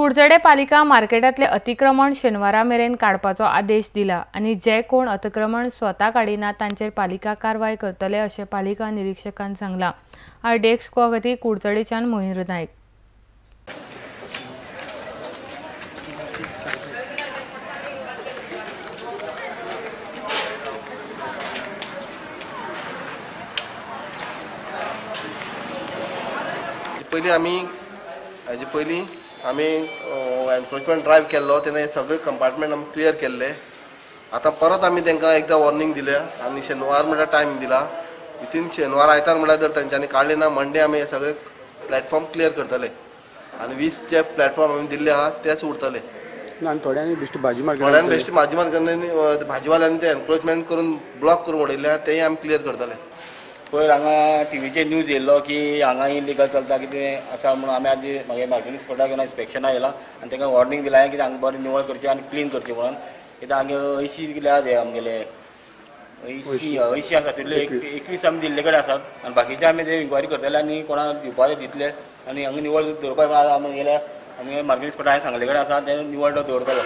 कुडचडे पालिका मार्केटातले अतिक्रमण शेनवारा मेरेन काडपाचो आदेश दिला आणि जे कोण अतिक्रमण स्वता काडिना तांचेर पालिका कारवाय करतले अशें पालिका निरीक्षकान सांगला। डेस्क कोगती कुडचडेच्यान मोहिर नायक। पयलीं आमी एन्क्रोचमेंट ड्रायव केल्लो तेन्ना हे सगळे कंपार्टमेंट आमी क्लियर केल्ले। आतां परत आमी तांकां एकदां वॉर्निंग दिल्या आनी शेनवार म्हणल्यार टायम दिला। विथीन शेनवार आयतार म्हणल्यार जर तांच्यांनी काडले ना मंडे आमी हे सगळे प्लॅटफॉर्म क्लियर करतले आनी 20 जे प्लॅटफॉर्म आमी दिल्ले आहा तेच उरतले। थोड्यांनी बेश्टी भाजी मार्केट भाजीवाल्यांनी ते एन्क्रोचमेंट करून ब्लॉक करून उडयल्या तेय आमी क्लियर करतले। पयर हांगा टीव्हीचेर न्यूज येयल्लो की हांगा इलिगल चलता कितें आसा म्हणून आमी आज मागीर मार्केटिंग स्पॉटाक घेवन इन्स्पेक्शनाक येयला आनी तांकां वॉर्निंग दिला की हांगा बरें निवळ करचें आनी क्लीन करचें म्हणून। कित्याक हांगा 80 कितें आसा ते आमगेले 80 आसा तितले 21 आमी दिल्ले कडेन आसात आनी बाकीचे आमी ते इन्क्वायरी करतले आनी कोणाक दिवपाक दितले आनी हांगा निवळ दवरपाक आमगेल्या मार्केटिंग स्पॉटाक हांवें सांगले कडेन आसा ते निवळ दवरतलो।